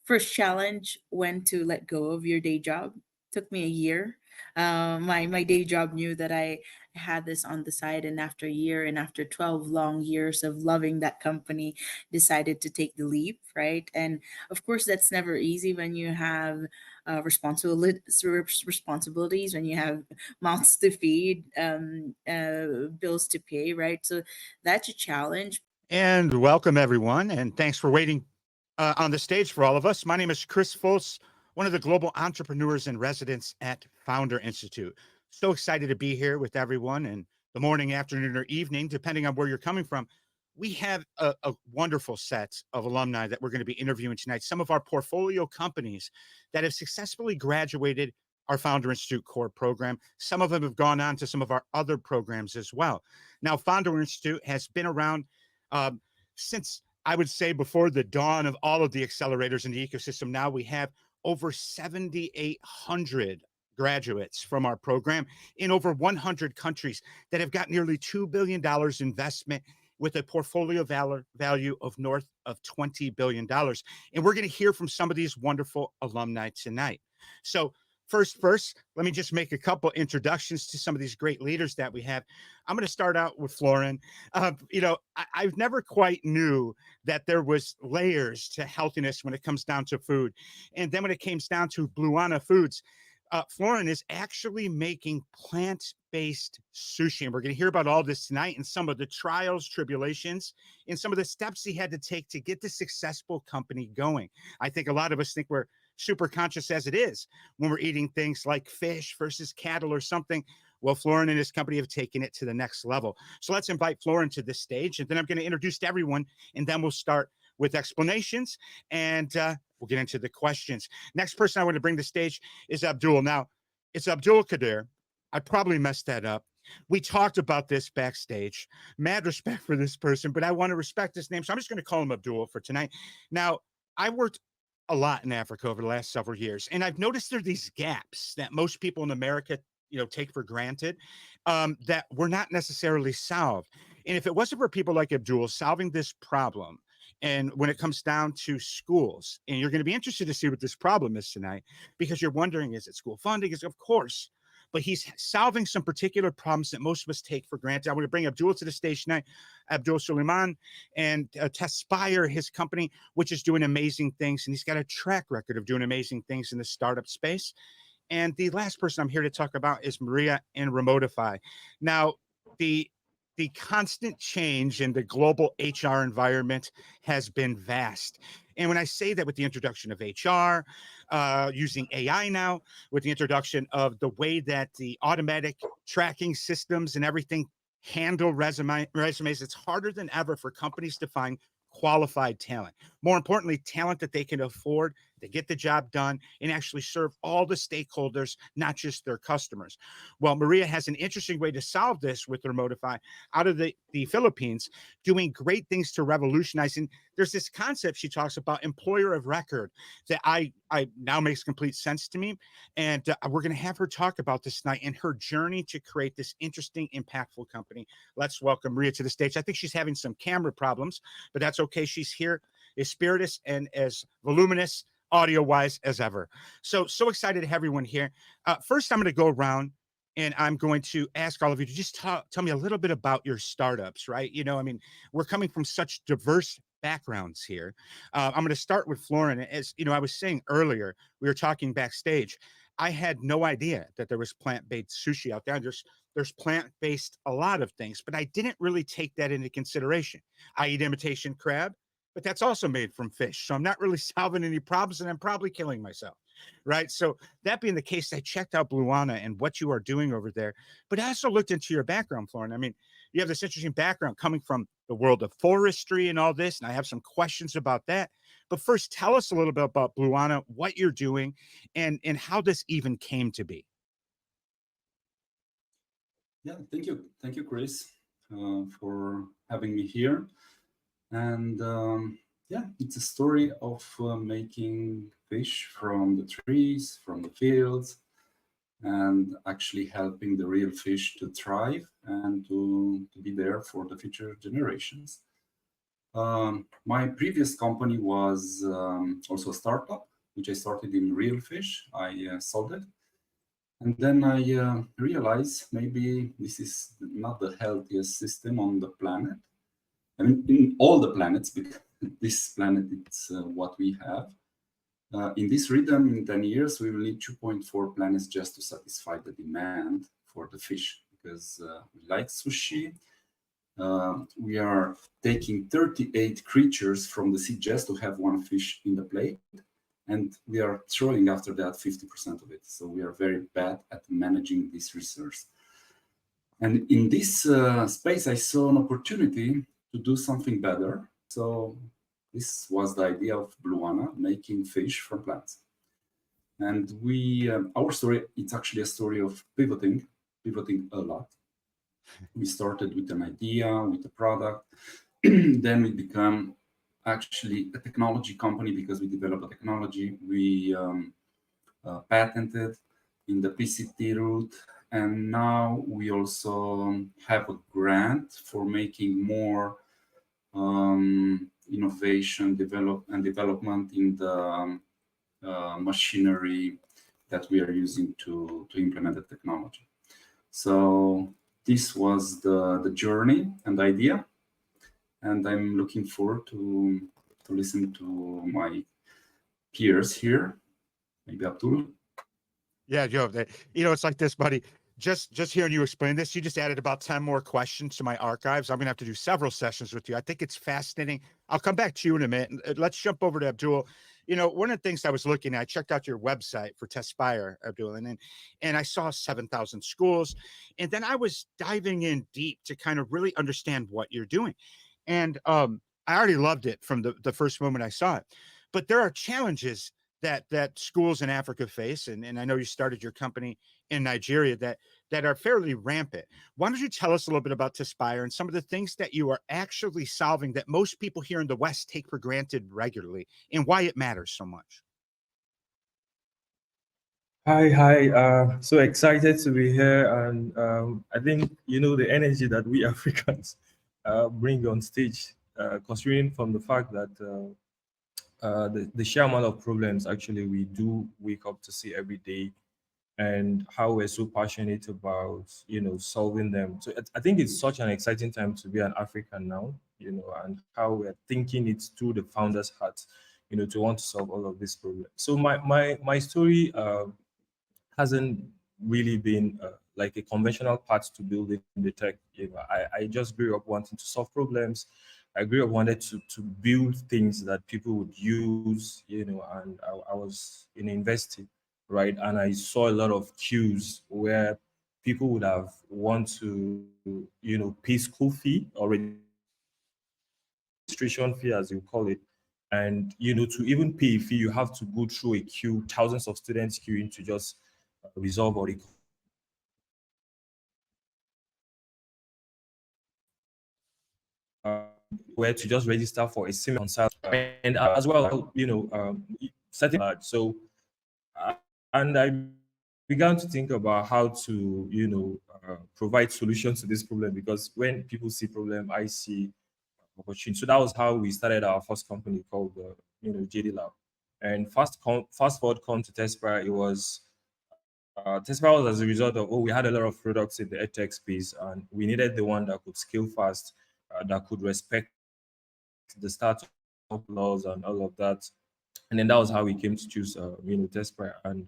First challenge, when to let go of your day job. Took me a year. My day job knew that I had this on the side, and after a year and after 12 long years of loving that company, decided to take the leap, right? And of course, that's never easy when you have responsibilities, when you have mouths to feed, bills to pay, right? So that's a challenge. And welcome, everyone. And thanks for waiting on the stage for all of us. My name is Chris Foltz, one of the global entrepreneurs in residence at Founder Institute. So excited to be here with everyone in the morning, afternoon, or evening, depending on where you're coming from. We have a wonderful set of alumni that we're going to be interviewing tonight. Some of our portfolio companies that have successfully graduated our Founder Institute core program. Some of them have gone on to some of our other programs as well. Now, Founder Institute has been around um, since, I would say, before the dawn of all of the accelerators in the ecosystem. Now we have over 7,800 graduates from our program in over 100 countries that have got nearly $2 billion investment with a portfolio value of north of $20 billion. And we're going to hear from some of these wonderful alumni tonight. So first, let me just make a couple introductions to some of these great leaders that we have. I'm going to start out with Florin. I've never quite knew that there was layers to healthiness when it comes down to food. And then when it comes down to Bluana Foods, Florin is actually making plant-based sushi. And we're going to hear about all this tonight and some of the trials, tribulations, and some of the steps he had to take to get the successful company going. I think a lot of us think we're super conscious as it is when we're eating things like fish versus cattle or something. Well, Florin and his company have taken it to the next level. So let's invite Florin to this stage, and then I'm going to introduce to everyone, and then we'll start with explanations, and we'll get into the questions. Next person I want to bring to the stage is Abdul. Now, it's Abdulkadir. I probably messed that up. We talked about this backstage. Mad respect for this person, but I want to respect his name, so I'm just going to call him Abdul for tonight. Now, I worked a lot in Africa over the last several years, and I've noticed there are these gaps that most people in America, take for granted, that were not necessarily solved. And if it wasn't for people like Abdul solving this problem, and when it comes down to schools, and you're going to be interested to see what this problem is tonight, because you're wondering, is it school funding? Is, of course, but he's solving some particular problems that most of us take for granted. I want to bring Abdul to the stage tonight, Abdul Suleiman, and Tespire, his company, which is doing amazing things. And he's got a track record of doing amazing things in the startup space. And the last person I'm here to talk about is Maria in Remotify. Now, the the constant change in the global HR environment has been vast. And when I say that, with the introduction of HR, using AI now, with the introduction of the way that the automatic tracking systems and everything handle resumes, it's harder than ever for companies to find qualified talent. More importantly, talent that they can afford to get the job done and actually serve all the stakeholders, not just their customers. Well, Maria has an interesting way to solve this with Remotify out of the Philippines, doing great things to revolutionize. And there's this concept she talks about, employer of record, that I now makes complete sense to me. And we're going to have her talk about this tonight and her journey to create this interesting, impactful company. Let's welcome Maria to the stage. I think she's having some camera problems, but that's okay. She's here as spiritus and as voluminous audio wise as ever. So excited to have everyone here. First, I'm going to go around and I'm going to ask all of you to just tell me a little bit about your startups, right? We're coming from such diverse backgrounds here. I'm going to start with Florin. As I was saying earlier, we were talking backstage. I had no idea that there was plant-based sushi out there. There's plant-based a lot of things, but I didn't really take that into consideration. I eat imitation crab, but that's also made from fish. So I'm not really solving any problems, and I'm probably killing myself. Right. So that being the case, I checked out Bluana and what you are doing over there, but I also looked into your background, Florin. I mean, you have this interesting background coming from the world of forestry and all this, and I have some questions about that. But first, tell us a little bit about Bluana, what you're doing, and how this even came to be. Yeah, thank you, Chris, for having me here. And yeah, it's a story of making fish from the trees, from the fields, and actually helping the real fish to thrive and to be there for the future generations. My previous company was also a startup, which I started in real fish. I sold it. And then I realized maybe this is not the healthiest system on the planet. I mean, in all the planets, because this planet it's what we have. In this rhythm, in 10 years, we will need 2.4 planets just to satisfy the demand for the fish. Because we like sushi, we are taking 38 creatures from the sea just to have one fish in the plate. And we are throwing after that 50% of it. So we are very bad at managing this resource. And in this space, I saw an opportunity to do something better. So this was the idea of Bluana, making fish from plants. And our story, it's actually a story of pivoting a lot. We started with an idea, with a product. Then we become actually a technology company because we develop a technology. We patented in the PCT route. And now we also have a grant for making more innovation development in the machinery that we are using to implement the technology. So this was the journey and idea, and I'm looking forward to listen to my peers here. Maybe Abdul. Yeah, Joe. It's like this, buddy. Just hearing you explain this, you just added about 10 more questions to my archives. I'm gonna have to do several sessions with you. I think it's fascinating. I'll come back to you in a minute. Let's jump over to Abdul. One of the things I was looking at, I checked out your website for Tespire, Abdul, and I saw 7,000 schools. And then I was diving in deep to kind of really understand what you're doing. And I already loved it from the first moment I saw it. But there are challenges that schools in Africa face, and I know you started your company in Nigeria that are fairly rampant. Why don't you tell us a little bit about Tespire and some of the things that you are actually solving that most people here in the West take for granted regularly, and why it matters so much? Hi. So excited to be here, and I think the energy that we Africans bring on stage, considering from the fact that the sheer amount of problems actually we do wake up to see every day, and how we're so passionate about solving them. So I think it's such an exciting time to be an African now, and how we're thinking it through the founder's heart, to want to solve all of these problems. So my story hasn't really been like a conventional path to building the tech. I just grew up wanting to solve problems. I grew up wanted to build things that people would use, and I was in university, right? And I saw a lot of queues where people would have want to, pay school fee or registration fee, as you call it. And, to even pay a fee, you have to go through a queue, thousands of students queuing to just resolve or where to just register for a similar consult, and as well, setting large. So, and I began to think about how to, provide solutions to this problem, because when people see problem, I see opportunity. So that was how we started our first company called, JD Lab. And fast forward come to Tespire, it was Tespire was as a result of, we had a lot of products in the edtech space, and we needed the one that could scale fast, that could respect the startup laws and all of that. And then that was how we came to choose, Tespire. And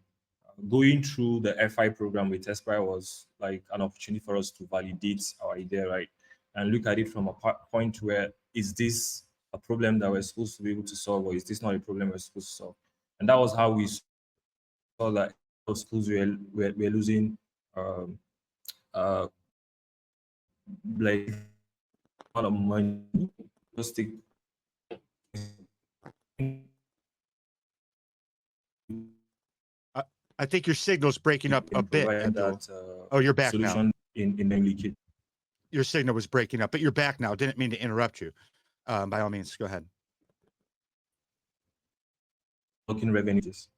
going through the FI program with Tespire was like an opportunity for us to validate our idea, right? And look at it from a point where, is this a problem that we're supposed to be able to solve, or is this not a problem we're supposed to solve? And that was how we saw that schools were losing like a lot of money. Just take I think your signal's breaking up a bit, Abdul. Oh, you're back now. Solution in the Your signal was breaking up, but you're back now. Didn't mean to interrupt you. By all means, go ahead. looking revenues.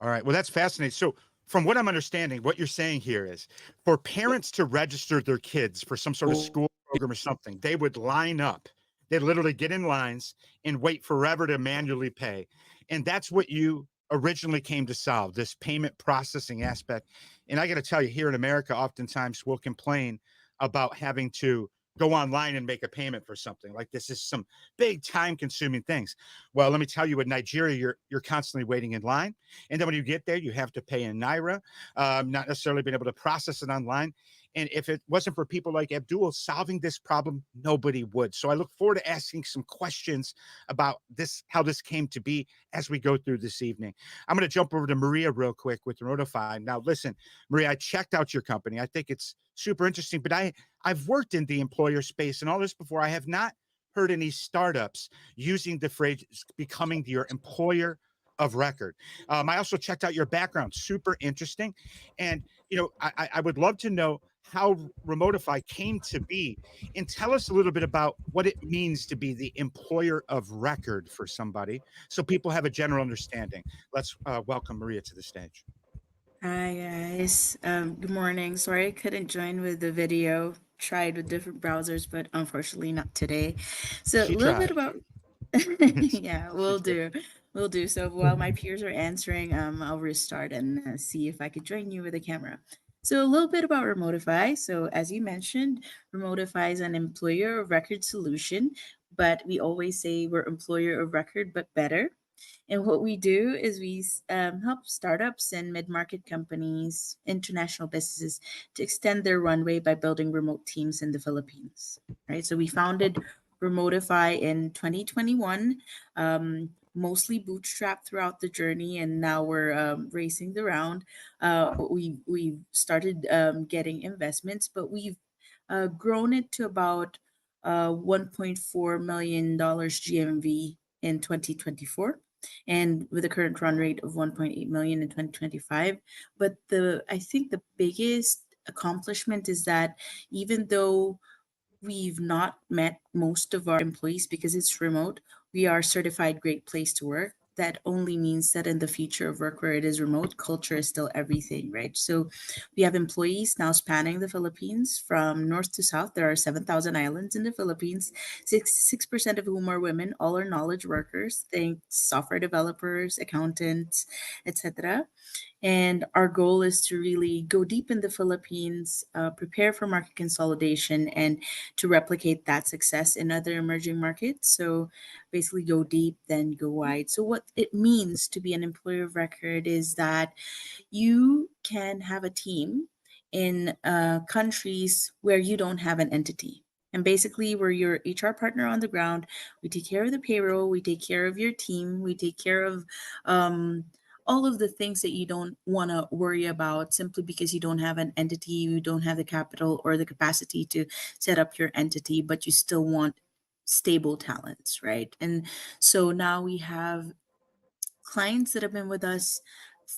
All right. Well, that's fascinating. So, from what I'm understanding, what you're saying here is for parents to register their kids for some sort of school program or something, they would line up. They'd literally get in lines and wait forever to manually pay. And that's what you originally came to solve, this payment processing aspect. And I got to tell you, here in America, oftentimes we'll complain about having to go online and make a payment for something like this is some big time consuming things. Well, let me tell you, in Nigeria, you're constantly waiting in line. And then when you get there, you have to pay in Naira, not necessarily being able to process it online. And if it wasn't for people like Abdul solving this problem, nobody would. So I look forward to asking some questions about this, how this came to be as we go through this evening. I'm going to jump over to Maria real quick with Notify. Now, listen, Maria, I checked out your company. I think it's super interesting, but I've worked in the employer space and all this before. I have not heard any startups using the phrase becoming your employer of record. I also checked out your background, super interesting. And, I would love to know how Remotify came to be and tell us a little bit about what it means to be the employer of record for somebody so people have a general understanding. Let's welcome Maria to the stage. Hi guys. Good morning. Sorry I couldn't join with the video. Tried with different browsers, but unfortunately not today. So a She little bit tried. about yeah, She we'll tried. do. We'll do. So while my peers are answering, I'll restart and see if I could join you with a camera. So a little bit about Remotify. So as you mentioned, Remotify is an employer of record solution, but we always say we're employer of record, but better. And what we do is we help startups and mid market companies, international businesses to extend their runway by building remote teams in the Philippines. Right. So we founded Remotify in 2021, mostly bootstrapped throughout the journey, and now we're racing the round. We started getting investments, but we've grown it to about $1.4 million GMV in 2024 and with a current run rate of 1.8 million in 2025. But the I think the biggest accomplishment is that even though we've not met most of our employees because it's remote, we are certified great place to work. That only means that in the future of work where it is remote, culture is still everything, right? So we have employees now spanning the Philippines from north to south. There are 7,000 islands in the Philippines, 6% of whom are women. All are knowledge workers, think software developers, accountants, etc. And our goal is to really go deep in the Philippines, prepare for market consolidation, and to replicate that success in other emerging markets. So basically, go deep, then go wide. So, what it means to be an employer of record is that you can have a team in countries where you don't have an entity. And basically, we're your HR partner on the ground. We take care of the payroll, we take care of your team, we take care of um, all of the things that you don't want to worry about simply because you don't have an entity, you don't have the capital or the capacity to set up your entity, but you still want stable talents, right? And so now we have clients that have been with us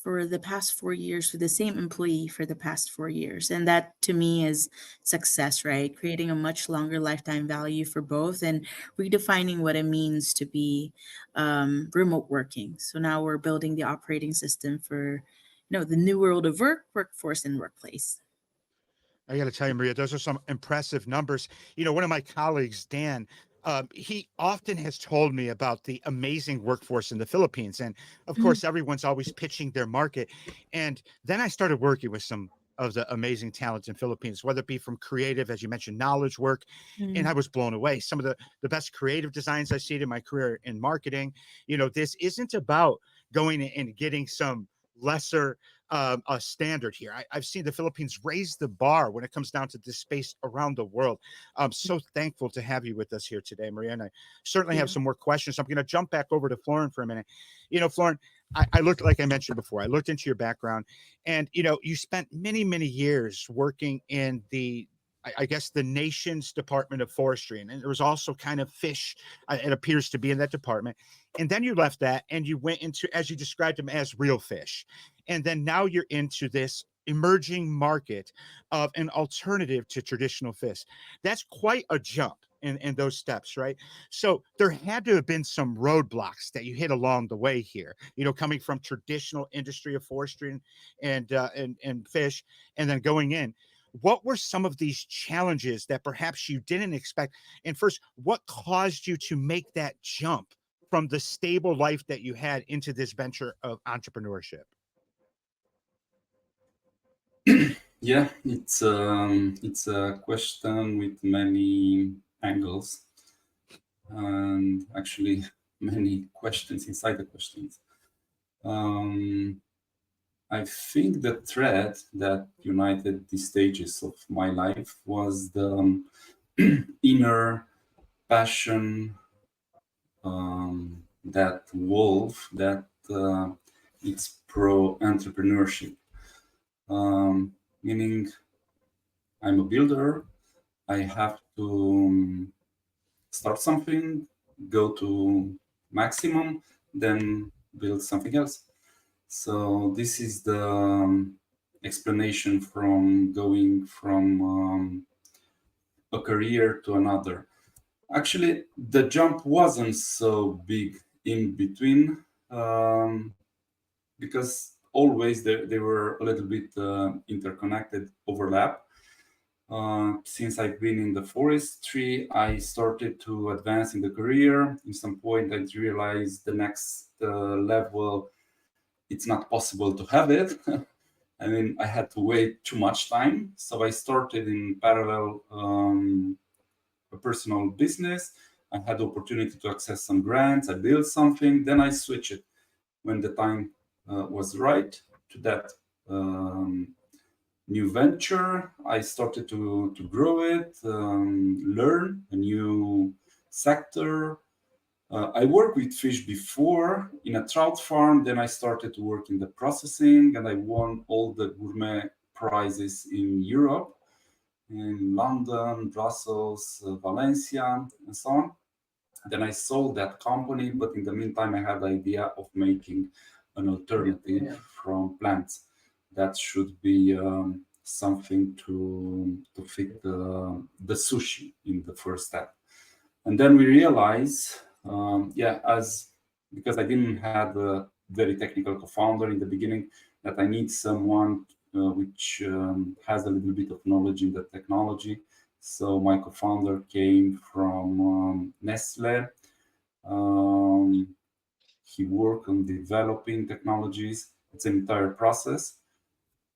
for the past 4 years, for the same employee for the past 4 years. And that to me is success, right? Creating a much longer lifetime value for both and redefining what it means to be remote working. So now we're building the operating system for the new world of work, workforce, and workplace. I got to tell you, Maria, those are some impressive numbers. One of my colleagues, Dan, he often has told me about the amazing workforce in the Philippines. And of Mhm. course, everyone's always pitching their market. And then I started working with some of the amazing talents in Philippines, whether it be from creative, as you mentioned, knowledge work. And I Mm. was blown away. Some of the best creative designs I've seen in my career in marketing. This isn't about going and getting some lesser a standard here. I've seen the Philippines raise the bar when it comes down to this space around the world. I'm so thankful to have you with us here today, Maria. And I certainly have Yeah. some more questions. So I'm going to jump back over to Florin for a minute. Florin, I looked, like I mentioned before, I looked into your background and, you spent many, many years working in I guess the nation's Department of Forestry. And there was also kind of fish, it appears to be in that department. And then you left that and you went into, as you described them, as real fish. And then now you're into this emerging market of an alternative to traditional fish. That's quite a jump in those steps, right? So there had to have been some roadblocks that you hit along the way here, coming from traditional industry of forestry and fish, and then going in. What were some of these challenges that perhaps you didn't expect? And first, what caused you to make that jump from the stable life that you had into this venture of entrepreneurship? Yeah, it's a question with many angles and actually many questions inside the questions. I think the thread that united the stages of my life was the inner passion, that wolf that it's pro entrepreneurship. Meaning, I'm a builder. I have to start something, go to maximum, then build something else. So this is the explanation from going from a career to another. Actually, the jump wasn't so big in between, because always they were a little bit interconnected, overlap. Since I've been in the forestry, I started to advance in the career. In some point, I realized the next level, it's not possible to have it. I mean, I had to wait too much time. So I started in parallel a personal business. I had the opportunity to access some grants. I built something. Then I switched it when the time was right to that new venture. I started to grow it, learn a new sector. I worked with fish before in a trout farm. Then I started to work in the processing, and I won all the gourmet prizes in Europe, in London, Brussels, Valencia, and so on. Then I sold that company, but in the meantime, I had the idea of making an alternative from plants that should be something to fit the sushi in the first step. And then we realized, as because I didn't have a very technical co-founder in the beginning, that I need someone which has a little bit of knowledge in the technology. So my co-founder came from Nestle. He worked on developing technologies. It's an entire process.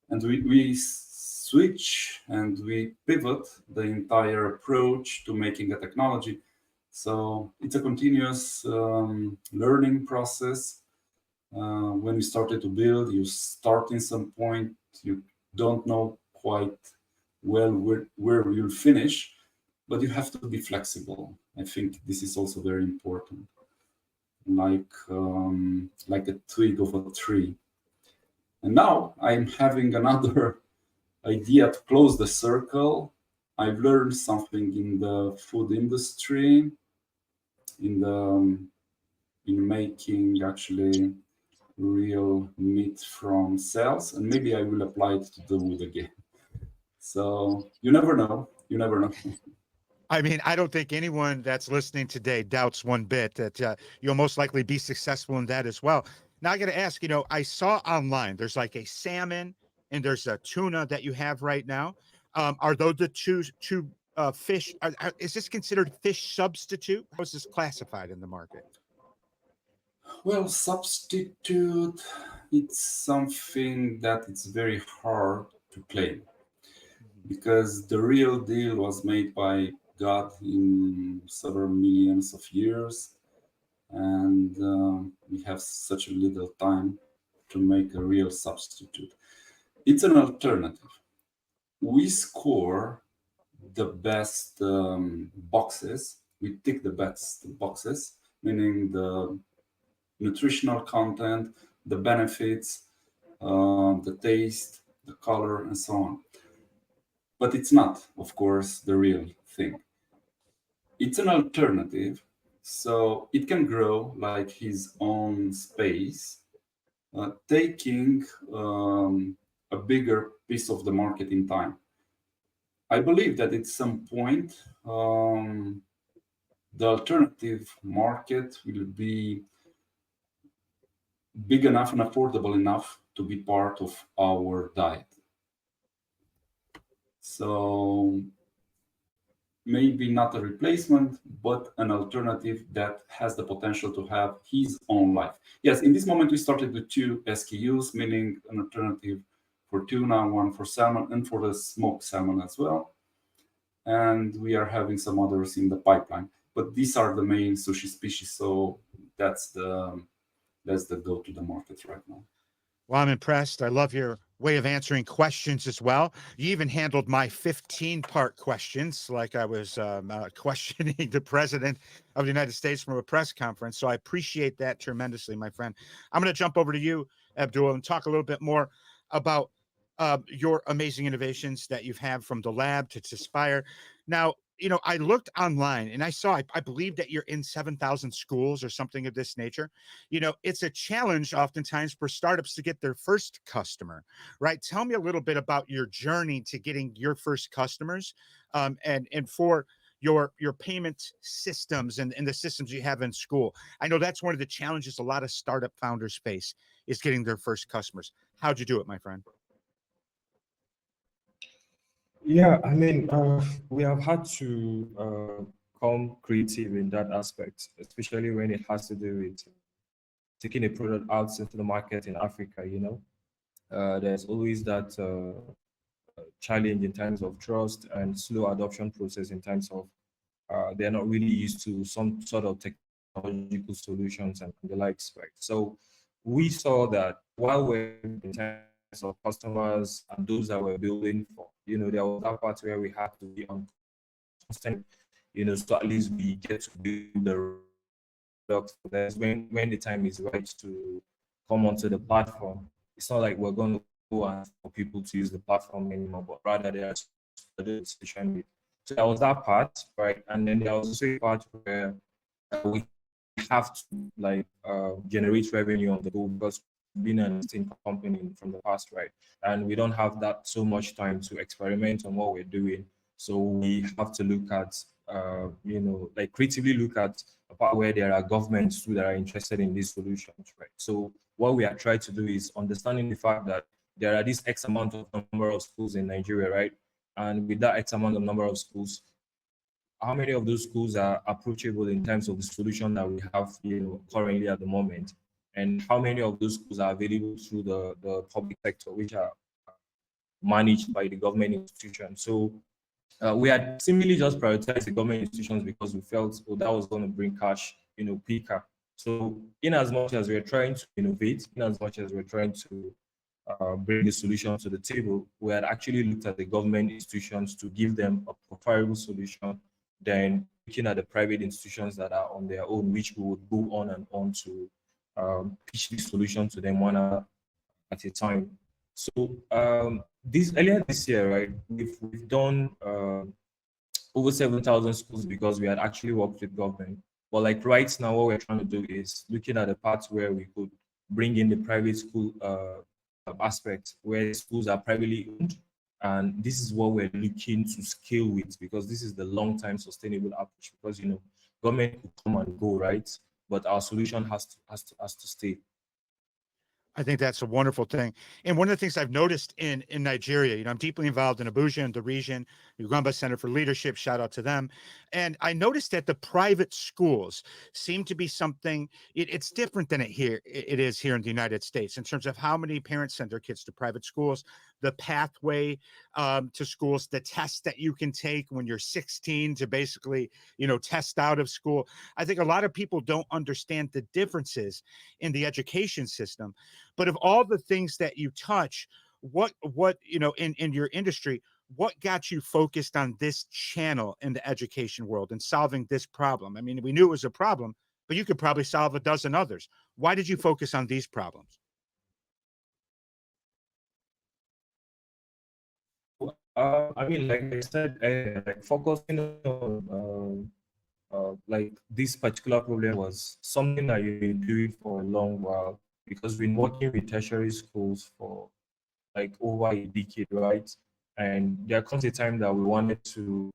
And we switch and we pivot the entire approach to making a technology. So it's a continuous learning process. When you started to build, you start in some point, you don't know quite well where you'll finish, but you have to be flexible. I think this is also very important. Like a twig of a tree. And now I'm having another idea to close the circle. I've learned something in the food industry, in making actually real meat from cells, and maybe I will apply it to the wood again. So you never know. You never know. I mean, I don't think anyone that's listening today doubts one bit that you'll most likely be successful in that as well. Now, I got to ask, I saw online there's like a salmon and there's a tuna that you have right now. Are those the two fish? Is this considered fish substitute? How is this classified in the market? Well, substitute, it's something that it's very hard to claim because the real deal was made by God in several millions of years, and we have such a little time to make a real substitute. It's an alternative. We score the best boxes. We tick the best boxes, meaning the nutritional content, the benefits, the taste, the color, and so on. But it's not, of course, the real thing. It's an alternative, so it can grow like his own space, taking a bigger piece of the market in time. I believe that at some point, the alternative market will be big enough and affordable enough to be part of our diet. So maybe not a replacement, but an alternative that has the potential to have his own life. Yes, in this moment we started with 2 SKUs, meaning an alternative for tuna, one for salmon, and for the smoked salmon as well. And we are having some others in the pipeline. But these are the main sushi species, so that's the go to the market right now. Well, I'm impressed. I love your way of answering questions as well. You even handled my 15-part questions like I was questioning the president of the United States from a press conference. So I appreciate that tremendously, my friend. I'm going to jump over to you, Abdul, and talk a little bit more about your amazing innovations that you've had from the lab to Aspire. Now, I looked online and I saw, I believe that you're in 7,000 schools or something of this nature. It's a challenge oftentimes for startups to get their first customer, right? Tell me a little bit about your journey to getting your first customers, and for your payment systems and the systems you have in school. I know that's one of the challenges a lot of startup founders face is getting their first customers. How'd you do it, my friend? Yeah, I mean, we have had to come creative in that aspect, especially when it has to do with taking a product out into the market in Africa. There's always that challenge in terms of trust and slow adoption process in terms of they're not really used to some sort of technological solutions and the likes, right? So we saw that while we're in terms of customers and those that we're building for, there was that part where we had to be on constant, so at least we get to build the product for them when the time is right to come onto the platform. It's not like we're going to go and for people to use the platform anymore, but rather they are the decision with. So that was that part, right? And then there was also a part where we have to generate revenue on the go because being an existing company from the past, right? And we don't have that so much time to experiment on what we're doing. So we have to look at, creatively look at a part where there are governments too that are interested in these solutions, right? So what we are trying to do is understanding the fact that there are this X amount of number of schools in Nigeria, right? And with that X amount of number of schools, how many of those schools are approachable in terms of the solution that we have, currently at the moment, and how many of those schools are available through the public sector, which are managed by the government institution. So we had simply just prioritized the government institutions because we felt, oh, that was going to bring cash, quicker. So in as much as we're trying to innovate, in as much as we're trying to bring the solution to the table, we had actually looked at the government institutions to give them a preferable solution, then looking at the private institutions that are on their own, which we would go on and on to pitch the solution to them one at a time. So this earlier this year, right, we've done over 7,000 schools because we had actually worked with government. But like right now, what we're trying to do is looking at the parts where we could bring in the private school aspect, where schools are privately owned. And this is what we're looking to scale with because this is the long-term sustainable approach. Because government could come and go, right? But our solution has to stay. I think that's a wonderful thing. And one of the things I've noticed in Nigeria, I'm deeply involved in Abuja and the region, Ugamba Center for Leadership, shout out to them. And I noticed that the private schools seem to be something, it's different than it is here in the United States in terms of how many parents send their kids to private schools, the pathway to schools, the tests that you can take when you're 16 to basically, test out of school. I think a lot of people don't understand the differences in the education system. But of all the things that you touch, what in your industry, what got you focused on this channel in the education world and solving this problem? I mean, we knew it was a problem, but you could probably solve a dozen others. Why did you focus on these problems? I mean, like I said, like focusing on like this particular problem was something that you've been doing for a long while because we've been working with tertiary schools for like over a decade, right? And there comes a time that we wanted to,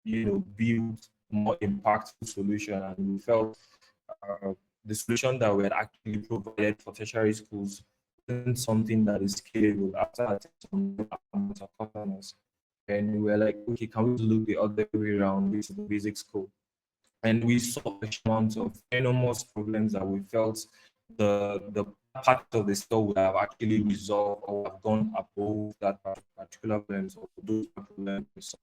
build more impactful solution, and we felt the solution that we had actually provided for tertiary schools isn't something that is scalable after some amount of customers. and we were like, okay, can we look the other way around? This is the basic scope. And we saw a amount of enormous problems that we felt the part of the store would have actually resolved or have gone above that particular problems or those problems we saw.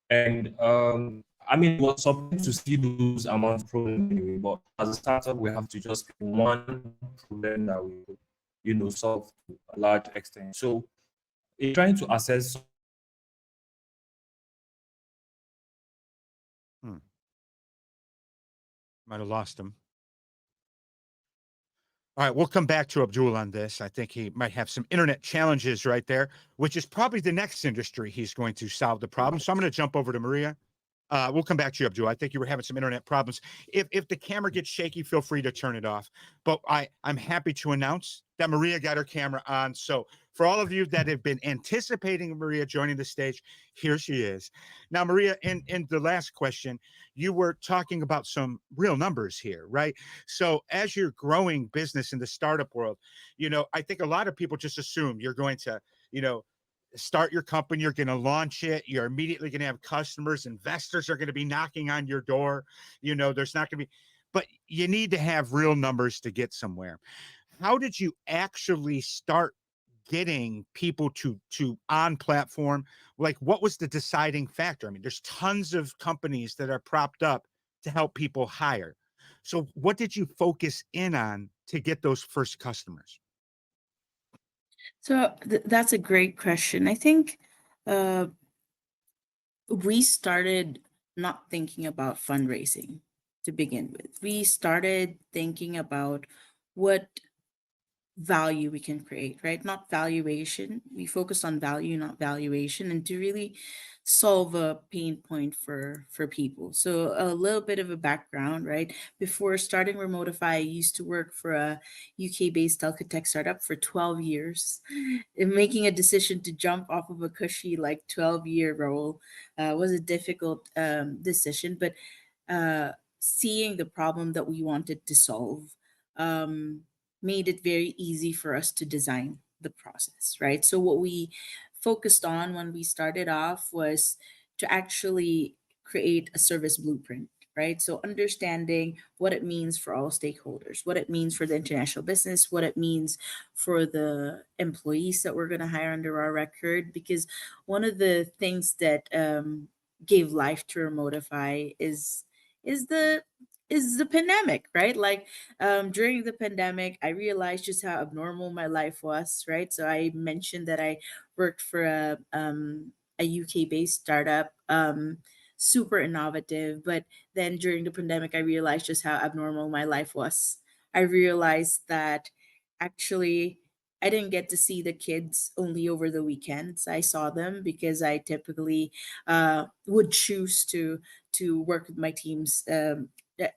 And I mean, it was something to see those amount of problems anyway, but as a startup, we have to just pick one problem that we could, solve to a large extent. So in trying to assess. Might have lost him. All right, we'll come back to Abdul on this. I think he might have some internet challenges right there, which is probably the next industry he's going to solve the problem. So I'm going to jump over to Maria. We'll come back to you, Abdul. I think you were having some internet problems. If the camera gets shaky, feel free to turn it off. But I'm happy to announce that Maria got her camera on. So for all of you that have been anticipating Maria joining the stage, here she is. Now, Maria, in the last question, you were talking about some real numbers here, right? So as you're growing business in the startup world, I think a lot of people just assume you're going to, start your company, you're going to launch it, you're immediately going to have customers, investors are going to be knocking on your door. There's not going to be, but you need to have real numbers to get somewhere. How did you actually start getting people to on platform? Like, what was the deciding factor? I mean, there's tons of companies that are propped up to help people hire. So what did you focus in on to get those first customers? So that's a great question. I think we started not thinking about fundraising to begin with. We started thinking about what value we can create, right? Not valuation. We focused on value, not valuation, and to really solve a pain point for people. So a little bit of a background, right? Before starting Remotify, I used to work for a UK-based telco tech startup for 12 years. And making a decision to jump off of a cushy, like 12-year role was a difficult decision, but seeing the problem that we wanted to solve um, made it very easy for us to design the process, right? So what we focused on when we started off was to actually create a service blueprint, right? So understanding what it means for all stakeholders, what it means for the international business, what it means for the employees that we're going to hire under our record. Because one of the things that gave life to Remotify is the is the pandemic, right? Like during the pandemic, I realized just how abnormal my life was, right? So I mentioned that I worked for a UK based startup, super innovative. But then during the pandemic, I realized just how abnormal my life was. I realized that actually I didn't get to see the kids only over the weekends. I saw them because I typically would choose to work with my teams.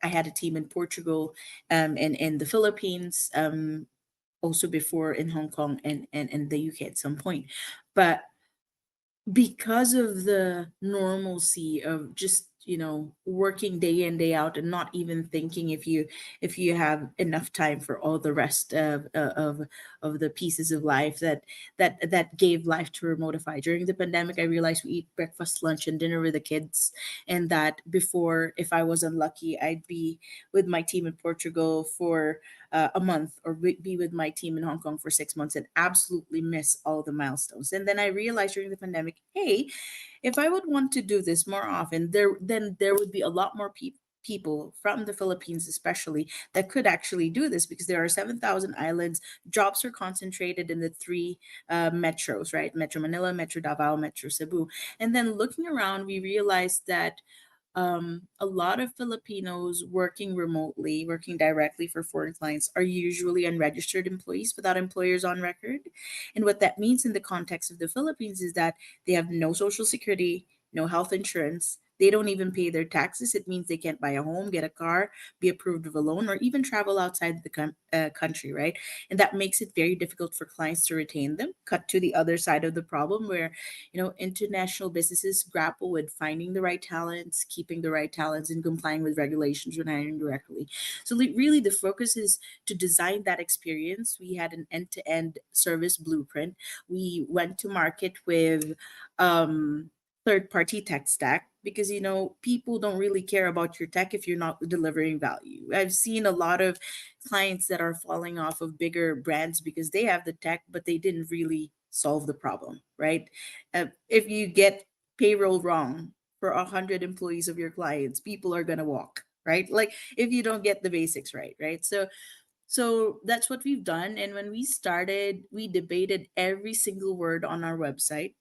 I had a team in Portugal and in the Philippines, also before in Hong Kong and the UK at some point. But because of the normalcy of just working day in day out and not even thinking if you have enough time for all the rest of the pieces of life that gave life to Remotify. During the pandemic, I realized we eat breakfast, lunch, and dinner with the kids, and that before, if I was unlucky, I'd be with my team in Portugal for a month, or be with my team in Hong Kong for 6 months, and absolutely miss all the milestones. And then I realized during the pandemic, hey, if I would want to do this more often, there would be a lot more people from the Philippines, especially, that could actually do this, because there are 7,000 islands. Jobs are concentrated in the three metros, right? Metro Manila, Metro Davao, Metro Cebu. And then looking around, we realized that a lot of Filipinos working remotely, working directly for foreign clients, are usually unregistered employees without employers on record. And what that means in the context of the Philippines is that they have no social security, no health insurance. They don't even pay their taxes. It means they can't buy a home, get a car, be approved of a loan, or even travel outside the country, right? And that makes it very difficult for clients to retain them. Cut to the other side of the problem, where international businesses grapple with finding the right talents, keeping the right talents, and complying with regulations when hiring directly. So really, the focus is to design that experience. We had an end-to-end service blueprint. We went to market with third-party tech stack, because people don't really care about your tech if you're not delivering value. I've seen a lot of clients that are falling off of bigger brands because they have the tech but they didn't really solve the problem, right? If you get payroll wrong for 100 employees of your clients, people are going to walk, right? Like, if you don't get the basics right? So that's what we've done. And when we started, we debated every single word on our website,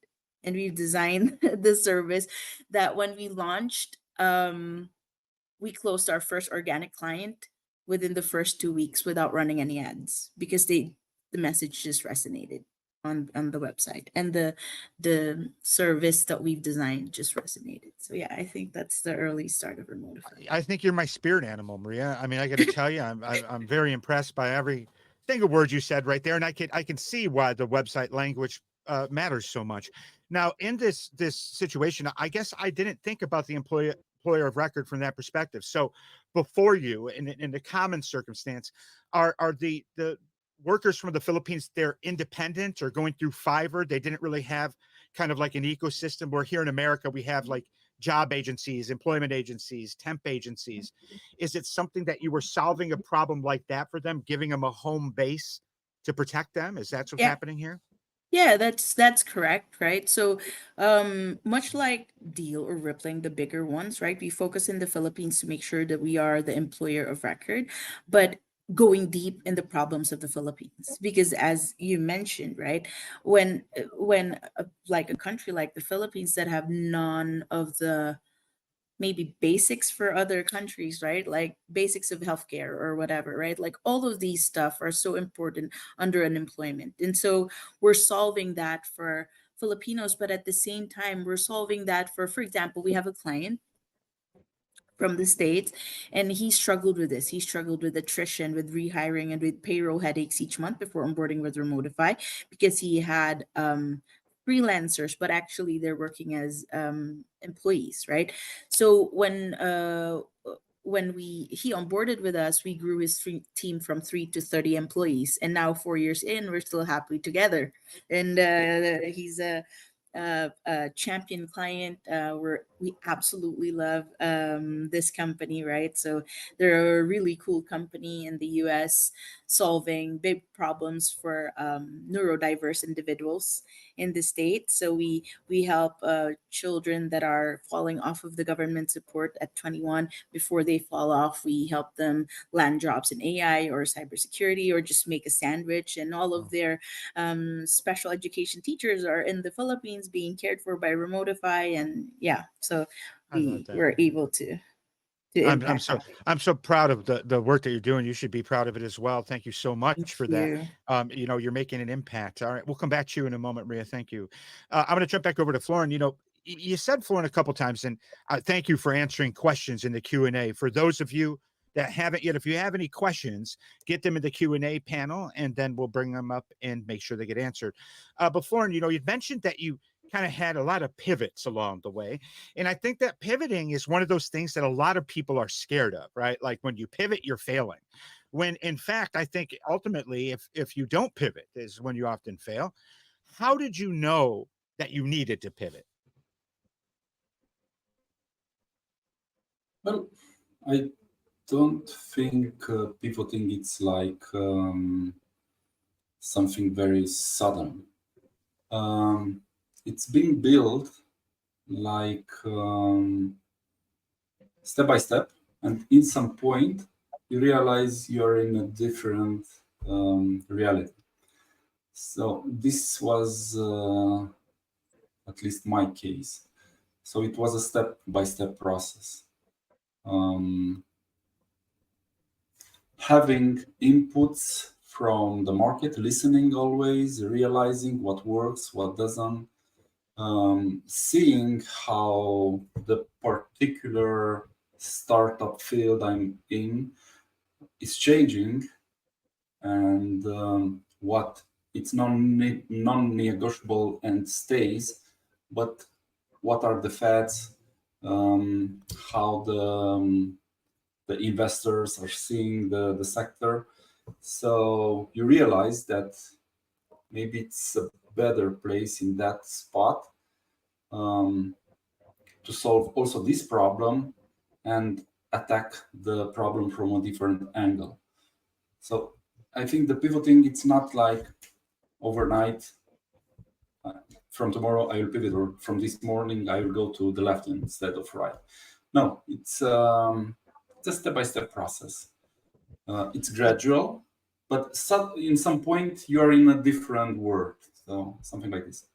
and we've designed the service that when we launched, we closed our first organic client within the first 2 weeks without running any ads, because the message just resonated on the website, and the service that we've designed just resonated. So yeah, I think that's the early start of Remotify. I think you're my spirit animal, Maria. I mean, I got to tell you, I'm very impressed by every single word you said right there, and I can see why the website language matters so much. Now, in this situation, I guess I didn't think about the employer of record from that perspective. So, before you, in the common circumstance, are the workers from the Philippines, they're independent or going through Fiverr? They didn't really have kind of like an ecosystem where here in America we have like job agencies, employment agencies, temp agencies. Is it something that you were solving a problem like that for them, giving them a home base to protect them? Is that what's Yeah. happening here? Yeah, that's correct, right? So, much like Deal or Rippling, the bigger ones, right? We focus in the Philippines to make sure that we are the employer of record, but going deep in the problems of the Philippines, because as you mentioned, right, when like a country like the Philippines that have none of the maybe basics for other countries, right? Like basics of healthcare or whatever, right? Like all of these stuff are so important under unemployment. And so we're solving that for Filipinos, but at the same time, we're solving that for example, we have a client from the States, and he struggled with this. He struggled with attrition, with rehiring, and with payroll headaches each month before onboarding with Remotify, because he had freelancers, but actually they're working as employees, right? So when he onboarded with us, we grew his team from 3 to 30 employees, and now 4 years in, we're still happily together. And he's a champion client. We absolutely love this company, right? So they're a really cool company in the U.S. solving big problems for neurodiverse individuals in the state. So we help children that are falling off of the government support at 21. Before they fall off, we help them land jobs in AI or cybersecurity, or just make a sandwich. And all of their special education teachers are in the Philippines being cared for by Remotify. And yeah, so I love we that. were able to I'm impact so that. I'm so proud of the work that you're doing. You should be proud of it as well. Thank you so Thank much for that. you. You're making an impact. All right, we'll come back to you in a moment, Maria. Thank you. I'm going to jump back over to Florin. You said Florin a couple times, and thank you for answering questions in the Q&A. For those of you that haven't yet, if you have any questions, get them in the Q&A panel, and then we'll bring them up and make sure they get answered. But Florin, you mentioned that you kind of had a lot of pivots along the way. And I think that pivoting is one of those things that a lot of people are scared of, right? Like when you pivot, you're failing. When in fact, I think ultimately, if you don't pivot, is when you often fail. How did you know that you needed to pivot? Well, I don't think pivoting it's like something very sudden. Um, it's being built like step by step, and in some point you realize you're in a different reality. So this was at least my case. So it was a step by step process. Um, Having inputs from the market, listening always, realizing what works, what doesn't, seeing how the particular startup field I'm in is changing, and what it's non-negotiable and stays, but what are the fads, how the investors are seeing the sector. So you realize that maybe it's a better place in that spot. to solve also this problem and attack the problem from a different angle. So I think the pivoting, it's not like overnight, from tomorrow I will pivot, or from this morning I will go to the left instead of right. No, it's a step-by-step process. It's gradual, but in some point you are in a different world. So something like this.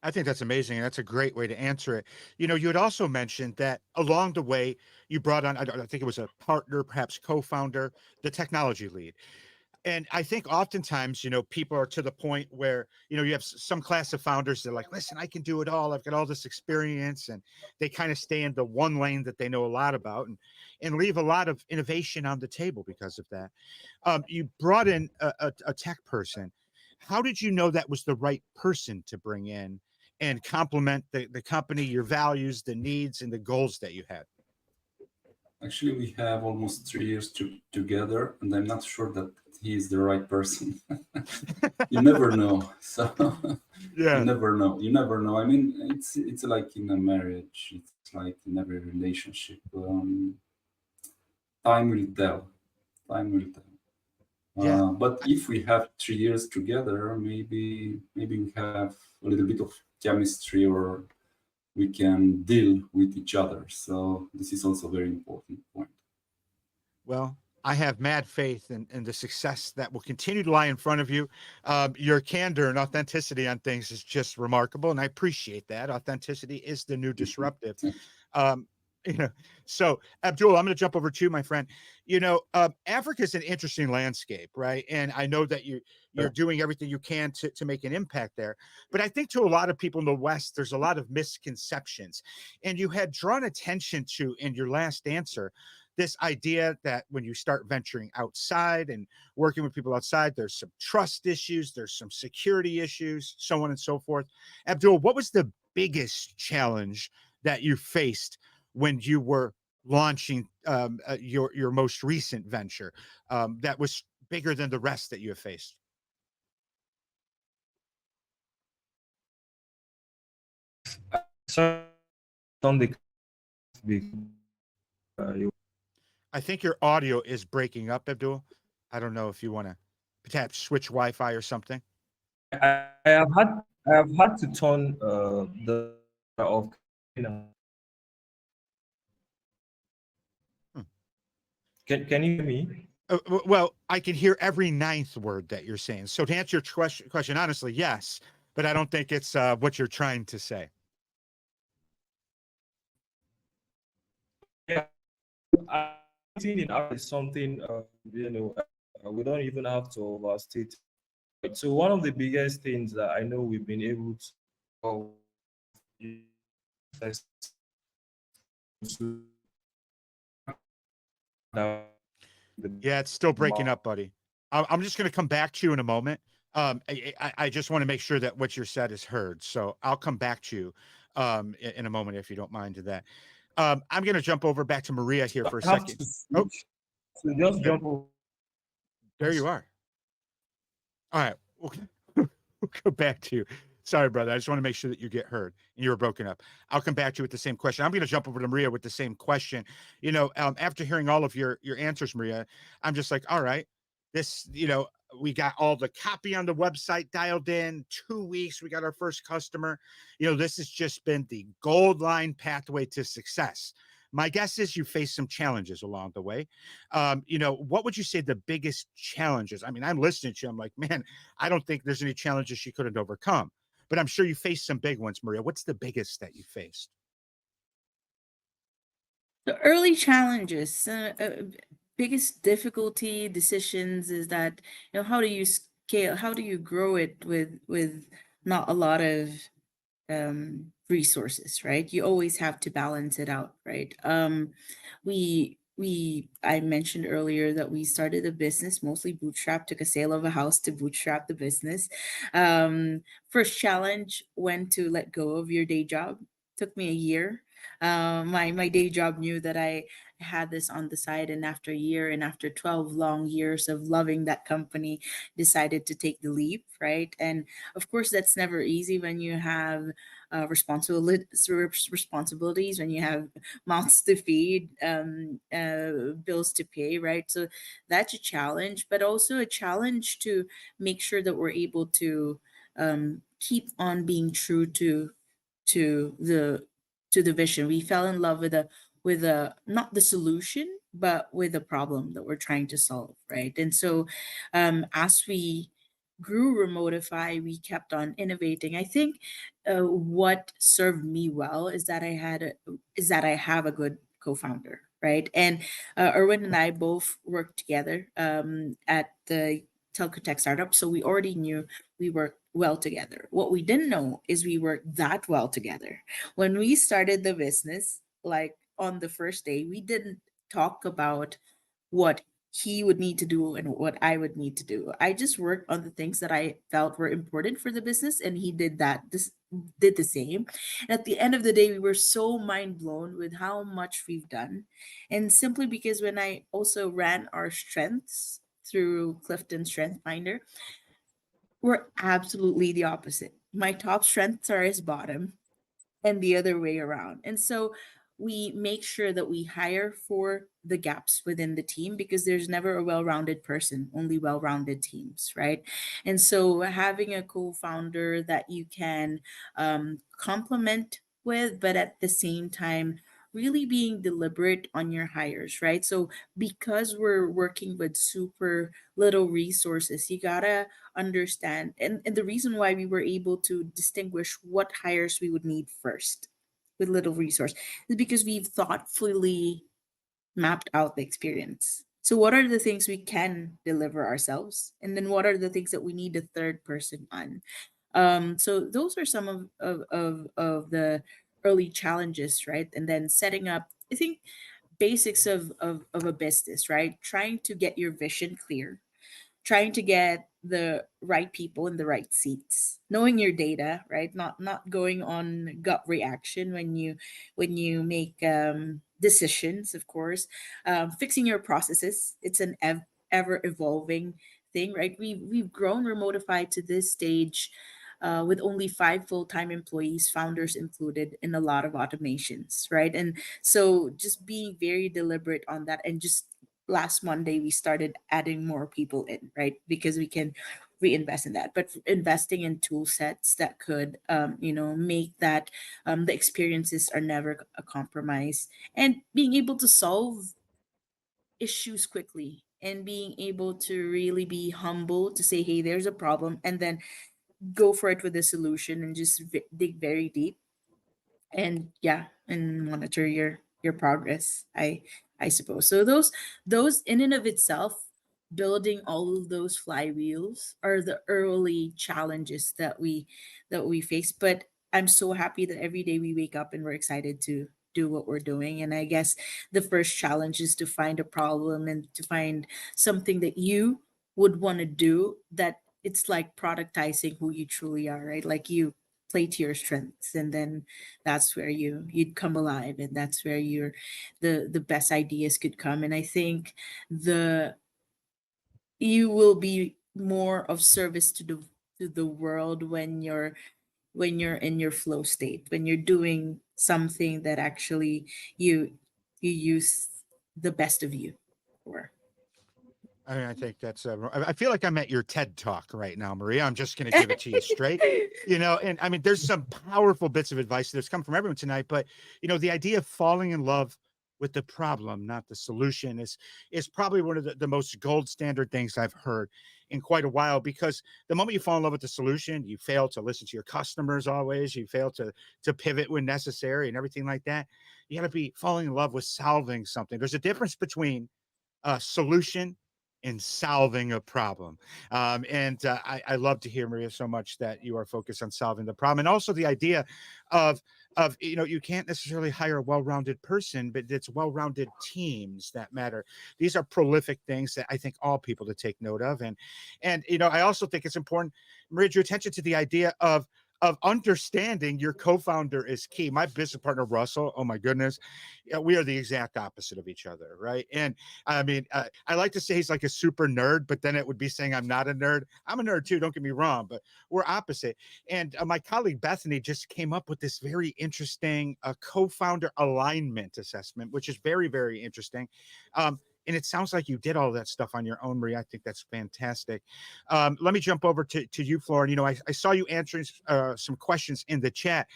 I think that's amazing, and that's a great way to answer it. You had also mentioned that along the way, you brought on, I think it was a partner, perhaps co-founder, the technology lead. And I think oftentimes, people are to the point where, you have some class of founders that are like, listen, I can do it all. I've got all this experience, and they kind of stay in the one lane that they know a lot about, and leave a lot of innovation on the table because of that. You brought in a tech person. How did you know that was the right person to bring in and complement the company, your values, the needs, and the goals that you had? Actually, we have almost 3 years together, and I'm not sure that he is the right person. You never know. So Yeah. you never know. You never know. I mean, it's like in a marriage. It's like in every relationship. Time will tell. Time will tell. Yeah. But if we have 3 years together, maybe we have a little bit of chemistry, or we can deal with each other. So this is also a very important point. Well, I have mad faith in the success that will continue to lie in front of you. Your candor and authenticity on things is just remarkable, and I appreciate that. Authenticity is the new disruptive. Um, you know, so Abdul, I'm going to jump over to you, my friend. Africa is an interesting landscape, right? And I know that you're doing everything you can to make an impact there. But I think to a lot of people in the West, there's a lot of misconceptions, and you had drawn attention to in your last answer this idea that when you start venturing outside and working with people outside, there's some trust issues, there's some security issues, so on and so forth. Abdul, what was the biggest challenge that you faced when you were launching your most recent venture that was bigger than the rest that you have faced? So on the I think your audio is breaking up, Abdul. I don't know if you want to perhaps switch Wi-Fi or something. I have had to turn the off. Hmm. Can you hear me? Well, I can hear every ninth word that you're saying. So to answer your question honestly, yes, but I don't think it's what you're trying to say. Yeah, I think in art is something we don't even have to overstate. So one of the biggest things that I know we've been able to Yeah, it's still breaking up, buddy. I'm just going to come back to you in a moment. I just want to make sure that what you said is heard. So I'll come back to you in a moment if you don't mind to that. I'm going to jump over back to Maria here for a second. Oh, So just jump over. there you are. All right. We'll go back to you. Sorry, brother. I just want to make sure that you get heard and you were broken up. I'll come back to you with the same question. I'm going to jump over to Maria with the same question. After hearing all of your answers, Maria, I'm just like, all right, this, we got all the copy on the website dialed in. 2 weeks, we got our first customer. This has just been the gold line pathway to success. My guess is you faced some challenges along the way. What would you say the biggest challenges? I mean, I'm listening to you. I'm like, man, I don't think there's any challenges she couldn't overcome. But I'm sure you faced some big ones, Maria. What's the biggest that you faced? The early challenges, biggest difficulty decisions is that, how do you scale? How do you grow it with not a lot of resources, right? You always have to balance it out, right? I mentioned earlier that we started a business mostly bootstrap, took a sale of a house to bootstrap the business. First challenge, when to let go of your day job. Took me a year. My day job knew that I had this on the side, and after a year and after 12 long years of loving that company, decided to take the leap, right? And of course, that's never easy when you have responsibilities, when you have mouths to feed, bills to pay, right? So that's a challenge, but also a challenge to make sure that we're able to keep on being true to the to the vision. We fell in love with a not the solution, but with the problem that we're trying to solve, right? And so as we grew Remotify, we kept on innovating. I think what served me well is that I have a good co-founder, right? And Erwin and I both worked together at the telco tech startup, so we already knew we worked well together. What we didn't know is we worked that well together. When we started the business, like on the first day, we didn't talk about what he would need to do and what I would need to do. I just worked on the things that I felt were important for the business, and he did that. This did the same. And at the end of the day, we were so mind blown with how much we've done, and simply because when I also ran our strengths through Clifton Strength Finder, we're absolutely the opposite. My top strengths are his bottom, and the other way around. And so we make sure that we hire for the gaps within the team, because there's never a well-rounded person, only well-rounded teams, right? And so having a co-founder that you can complement with, but at the same time really being deliberate on your hires, right? So because we're working with super little resources, you gotta understand, and the reason why we were able to distinguish what hires we would need first with little resource is because we've thoughtfully mapped out the experience. So what are the things we can deliver ourselves, and then what are the things that we need a third person on? So those are some of the early challenges, right? And then setting up, I think, basics of a business, right? Trying to get your vision clear, trying to get the right people in the right seats, knowing your data, right? Not going on gut reaction when you make decisions, of course. Fixing your processes, it's an ever evolving thing, right? We've grown Remotify to this stage with only 5 full-time employees, founders included, in a lot of automations, right? And so just being very deliberate on that, and just last Monday we started adding more people in, right? Because we can reinvest in that, but investing in tool sets that could, make that the experiences are never a compromise, and being able to solve issues quickly, and being able to really be humble to say, hey, there's a problem, and then go for it with a solution, and just dig very deep, and yeah, and monitor your progress, I suppose. So those in and of itself, building all of those flywheels, are the early challenges that we face. But I'm so happy that every day we wake up and we're excited to do what we're doing. And I guess the first challenge is to find a problem, and to find something that you would want to do, that it's like productizing who you truly are, right? Like you play to your strengths, and then that's where you'd come alive, and that's where the best ideas could come. And I think the you will be more of service to the world when you're in your flow state, when you're doing something that actually you you use the best of you for. I mean, I think that's. I feel like I'm at your TED talk right now, Maria. I'm just going to give it to you straight. And I mean, there's some powerful bits of advice that's come from everyone tonight. But the idea of falling in love with the problem, not the solution, is probably one of the most gold standard things I've heard in quite a while. Because the moment you fall in love with the solution, you fail to listen to your customers always. You fail to pivot when necessary and everything like that. You got to be falling in love with solving something. There's a difference between a solution in solving a problem. I love to hear, Maria, so much that you are focused on solving the problem. And also the idea of you can't necessarily hire a well-rounded person, but it's well-rounded teams that matter. These are prolific things that I think all people to take note of. And I also think it's important, Maria, drew attention to the idea of of understanding your co-founder is key. My business partner Russell, oh my goodness, yeah, we are the exact opposite of each other, right? And I mean, I like to say he's like a super nerd, but then it would be saying I'm not a nerd. I'm a nerd too, don't get me wrong, but we're opposite. And my colleague Bethany just came up with this very interesting co-founder alignment assessment, which is very, very interesting. And it sounds like you did all that stuff on your own, Maria. I think that's fantastic. Let me jump over to you, Florin. You know, I saw you answering some questions in the chat,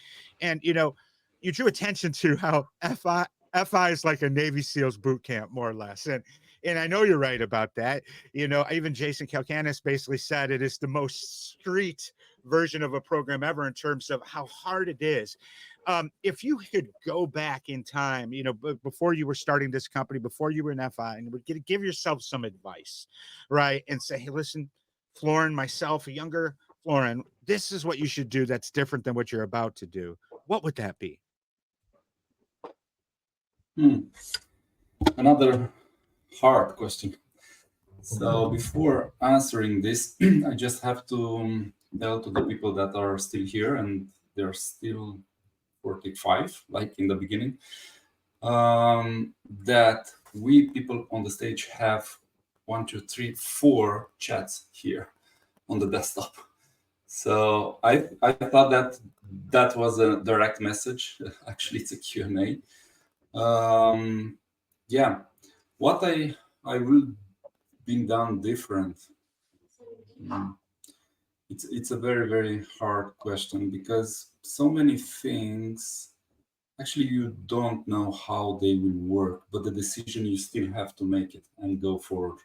and you drew attention to how FI is like a Navy SEALs boot camp, more or less. And I know you're right about that. You know, even Jason Kalkanis basically said it is the most street version of a program ever in terms of how hard it is. If you could go back in time, before you were starting this company, before you were in FI, and would give yourself some advice, right? And say, hey, listen, Florin, myself, a younger Florin, this is what you should do that's different than what you're about to do. What would that be? Another hard question. So before answering this, I just have to tell to the people that are still here and they're still 45, like in the beginning, that we people on the stage have 1, 2, 3, 4 chats here on the desktop. So I thought that was a direct message. Actually, it's a Q&A. Yeah, what I will be done different. It's a very, very hard question because so many things actually you don't know how they will work, but the decision you still have to make it and go forward.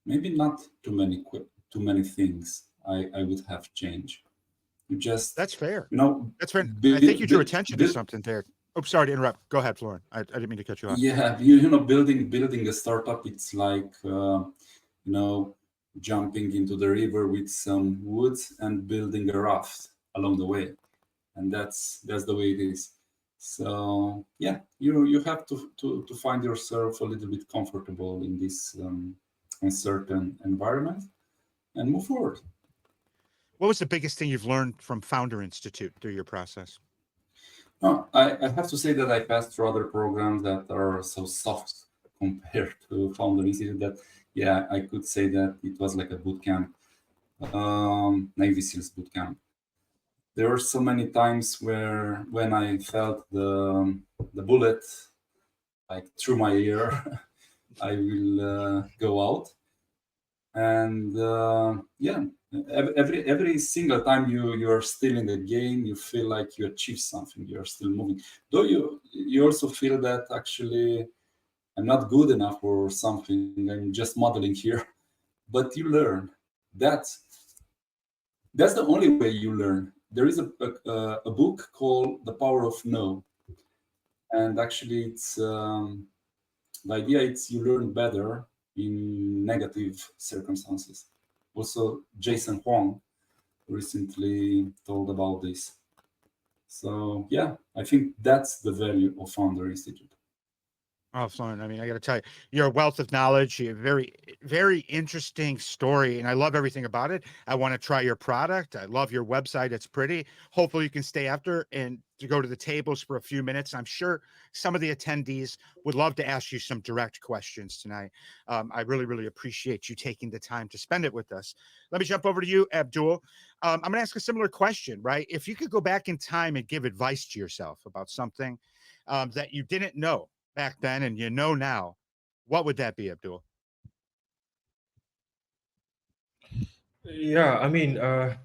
Maybe not too many things I would have changed. You just That's fair. That's fair. build, I think you drew build, attention to build, something there. Oh, sorry to interrupt. Go ahead, Florin. I didn't mean to cut you off. yeah, building a startup, it's like jumping into the river with some wood and building a raft along the way, and that's the way it is. So yeah, you have to find yourself a little bit comfortable in this uncertain environment and move forward. What was the biggest thing you've learned from Founder Institute through your process? No, I have to say that I passed through other programs that are so soft compared to Founder Institute that, yeah, I could say that it was like a boot camp, Navy SEALs boot camp. There were so many times when I felt the bullet like through my ear, I will go out, and yeah, every single time you are still in the game, you feel like you achieve something, you are still moving, though you also feel that actually I'm not good enough or something, I'm just modeling here. But you learn. That's the only way you learn. There is a book called The Power of No, and actually it's the idea is you learn better in negative circumstances. Also, Jason Huang recently told about this. So yeah, I think that's the value of Founder Institute. Oh, Florin, I mean, I got to tell you, you're a wealth of knowledge. You have a very, very interesting story, and I love everything about it. I want to try your product. I love your website. It's pretty. Hopefully, you can stay after and to go to the tables for a few minutes. I'm sure some of the attendees would love to ask you some direct questions tonight. I really, really appreciate you taking the time to spend it with us. Let me jump over to you, Abdul. I'm going to ask a similar question, right? If you could go back in time and give advice to yourself about something that you didn't know back then and you know now, what would that be, Abdul? Yeah, I mean,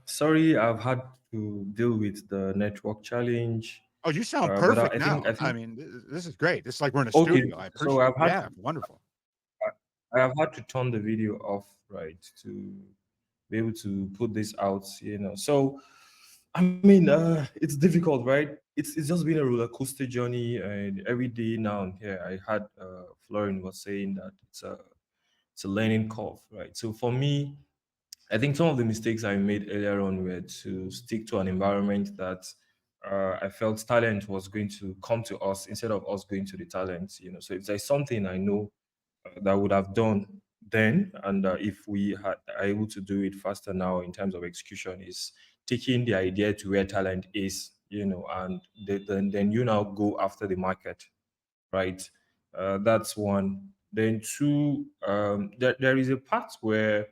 sorry, I've had to deal with the network challenge. Oh, you sound But perfect I think now. I I think mean, this is great. It's like we're in a okay. studio. I So appreciate it. Yeah, wonderful. I have had to turn the video off, right, to be able to put this out. So I mean, it's difficult, right? It's just been a roller coaster journey, and every day now and here, I had Florin was saying that it's a learning curve, right? So for me, I think some of the mistakes I made earlier on were to stick to an environment that I felt talent was going to come to us instead of us going to the talent. So if there's something I know that I would have done then, and if we are able to do it faster now in terms of execution, is taking the idea to where talent is, and then you now go after the market, right? That's one. Then two, there is a part where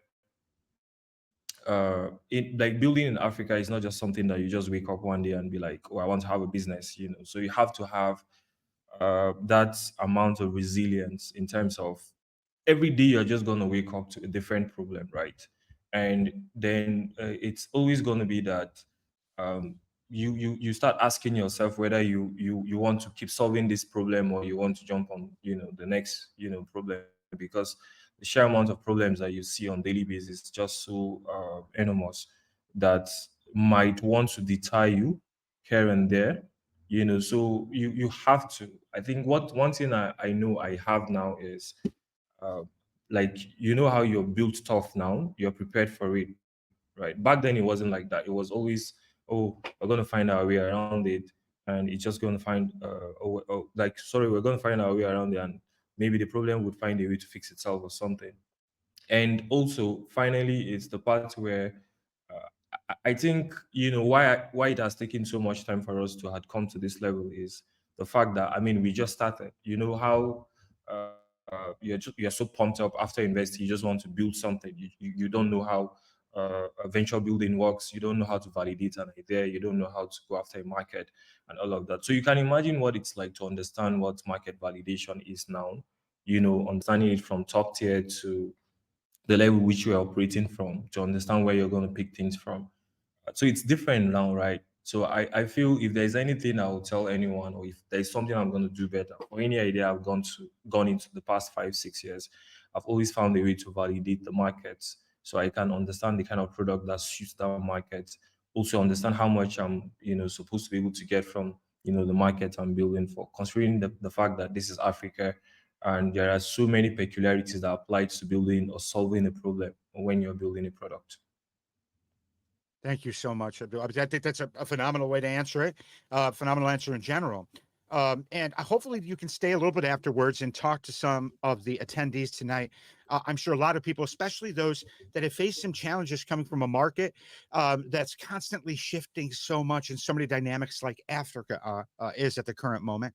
like building in Africa is not just something that you just wake up one day and be like, oh, I want to have a business, So you have to have that amount of resilience in terms of every day you're just going to wake up to a different problem, right? And then it's always going to be that um, you start asking yourself whether you want to keep solving this problem or you want to jump on the next problem, because the sheer amount of problems that you see on daily basis is just so enormous that might want to deter you here and there, so you have to. I think what one thing I know I have now is uh, like, how you're built tough now, you're prepared for it, right? Back then it wasn't like that. It was always, oh, we're going to find our way around it, and it's just going to find like, sorry, we're going to find our way around it, and maybe the problem would find a way to fix itself or something. And also, finally, it's the part where I think why it has taken so much time for us to had come to this level is the fact that, I mean, we just started. You know how you're so pumped up after investing, you just want to build something. You don't know how venture building works. You don't know how to validate an idea. You don't know how to go after a market and all of that. So you can imagine what it's like to understand what market validation is now. Understanding it from top tier to the level which you're operating from, to understand where you're going to pick things from. So it's different now, right? So I feel if there's anything I will tell anyone, or if there's something I'm going to do better, or any idea I've gone into the past 5 6 years, I've always found a way to validate the markets so I can understand the kind of product that suits that market. Also understand how much I'm supposed to be able to get from the market I'm building for, considering the fact that this is Africa and there are so many peculiarities that apply to building or solving a problem when you're building a product. Thank you so much, Abdul. I think that's a phenomenal way to answer it. Phenomenal answer in general. And hopefully you can stay a little bit afterwards and talk to some of the attendees tonight. I'm sure a lot of people, especially those that have faced some challenges coming from a market that's constantly shifting so much and so many dynamics like Africa is at the current moment.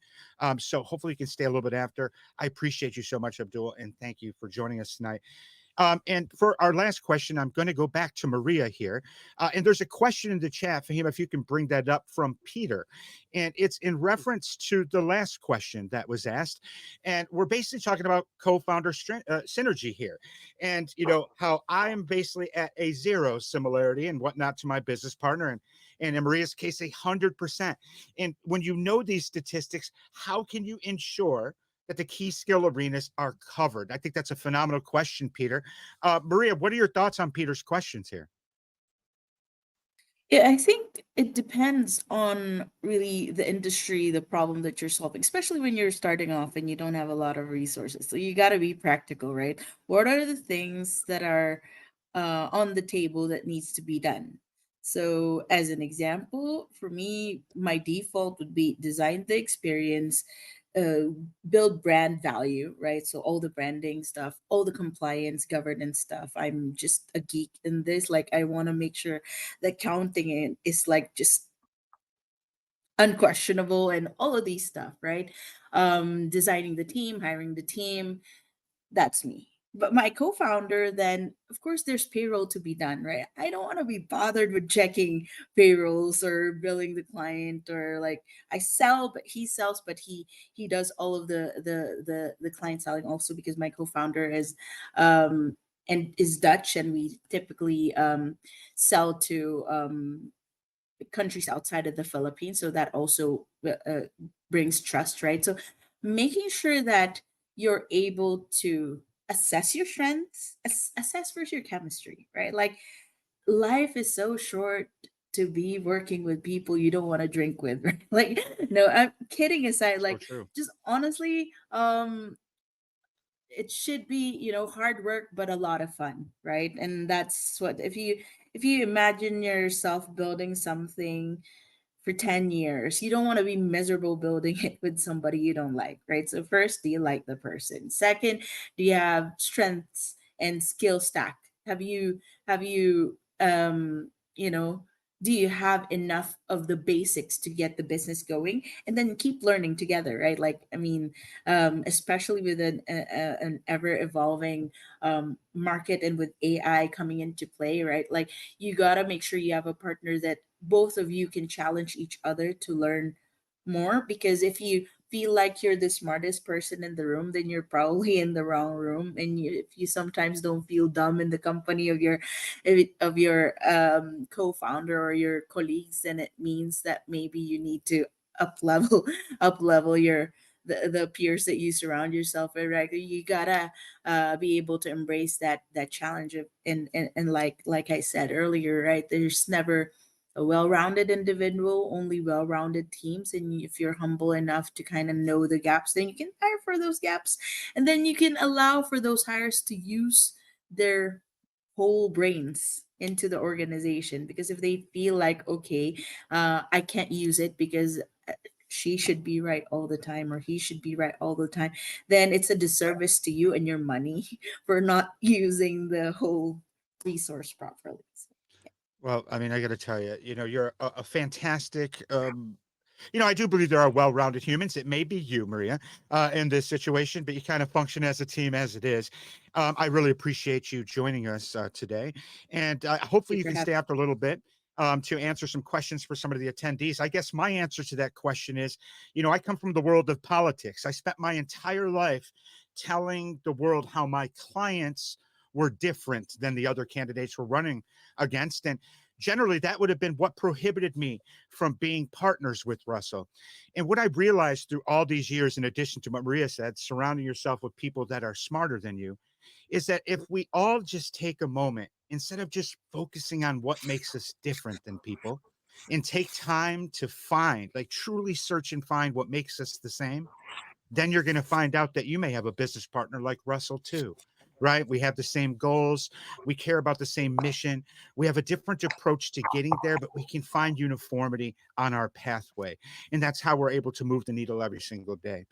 So hopefully you can stay a little bit after. I appreciate you so much, Abdul, and thank you for joining us tonight. And for our last question, I'm going to go back to Maria here. And there's a question in the chat, Fahim, if you can bring that up, from Peter. And it's in reference to the last question that was asked. And we're basically talking about co-founder synergy here. And, how I am basically at a zero similarity and whatnot to my business partner. And in Maria's case, 100%. And when you know these statistics, how can you ensure that the key skill arenas are covered? I think that's a phenomenal question, Peter. Maria, what are your thoughts on Peter's questions here? Yeah, I think it depends on really the industry, the problem that you're solving, especially when you're starting off and you don't have a lot of resources. So you got to be practical, right? What are the things that are on the table that needs to be done? So, as an example, for me, my default would be design the experience, uh, build brand value, right? So all the branding stuff, all the compliance, governance stuff. I'm just a geek in this. Like, I want to make sure that counting it is like just unquestionable and all of these stuff, right? Designing the team, hiring the team, that's me. But my co-founder, then of course there's payroll to be done, right? I don't want to be bothered with checking payrolls or billing the client, or like, I sell but he sells, but he does all of the client selling also, because my co-founder is and is Dutch, and we typically sell to countries outside of the Philippines. So that also brings trust, right? So making sure that you're able to assess your strengths, assess first your chemistry, right? Like, life is so short to be working with people you don't want to drink with, right? Like, no, I'm kidding aside, So like, true. just honestly, it should be, hard work but a lot of fun, right? And that's what, if you imagine yourself building something for 10 years, you don't want to be miserable building it with somebody you don't like, right? So first, do you like the person? Second, do you have strengths and skill stack? Have you you know do you have enough of the basics to get the business going, and then keep learning together, right? Like, I mean, especially with an ever evolving market, and with AI coming into play, right? Like, you got to make sure you have a partner that both of you can challenge each other to learn more, because if you feel like you're the smartest person in the room, then you're probably in the wrong room. And if you sometimes don't feel dumb in the company of your co-founder or your colleagues, then it means that maybe you need to up level up level your the peers that you surround yourself with, right? You gotta be able to embrace that challenge of, and like I said earlier, right? There's never a well-rounded individual, only well-rounded teams. And if you're humble enough to kind of know the gaps, then you can hire for those gaps, and then you can allow for those hires to use their whole brains into the organization. Because if they feel like, okay, I can't use it because she should be right all the time, or he should be right all the time, then it's a disservice to you and your money for not using the whole resource properly. Well, I mean, I got to tell you, you're a fantastic. I do believe there are well-rounded humans. It may be you, Maria, in this situation, but you kind of function as a team as it is. I really appreciate you joining us today, and hopefully you Super can happy. stay after a little bit to answer some questions for some of the attendees. I guess my answer to that question is, I come from the world of politics. I spent my entire life telling the world how my clients were different than the other candidates we're running against, and generally that would have been what prohibited me from being partners with Russell. And what I realized through all these years, in addition to what Maria said, surrounding yourself with people that are smarter than you, is that if we all just take a moment, instead of just focusing on what makes us different than people, and take time to find, like truly search and find what makes us the same, then you're going to find out that you may have a business partner like Russell too, right? We have the same goals. We care about the same mission. We have a different approach to getting there, but we can find uniformity on our pathway. And that's how we're able to move the needle every single day.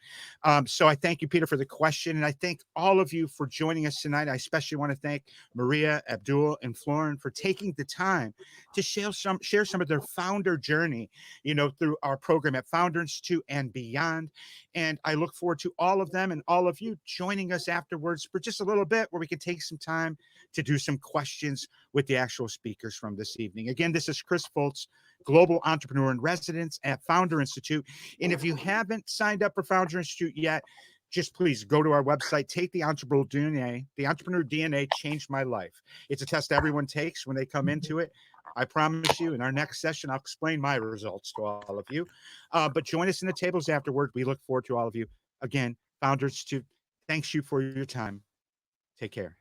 So I thank you, Peter, for the question. And I thank all of you for joining us tonight. I especially want to thank Maria, Abdul, and Florin for taking the time to share some of their founder journey, through our program at Founder Institute and beyond. And I look forward to all of them and all of you joining us afterwards for just a little bit, where we can take some time to do some questions with the actual speakers from this evening. Again, this is Chris Foltz, Global Entrepreneur in Residence at Founder Institute. And if you haven't signed up for Founder Institute yet, just please go to our website, take the Entrepreneur DNA. The Entrepreneur DNA changed my life. It's a test everyone takes when they come into it. I promise you, in our next session, I'll explain my results to all of you. But join us in the tables afterward. We look forward to all of you. Again, Founder Institute, thanks you for your time. Take care.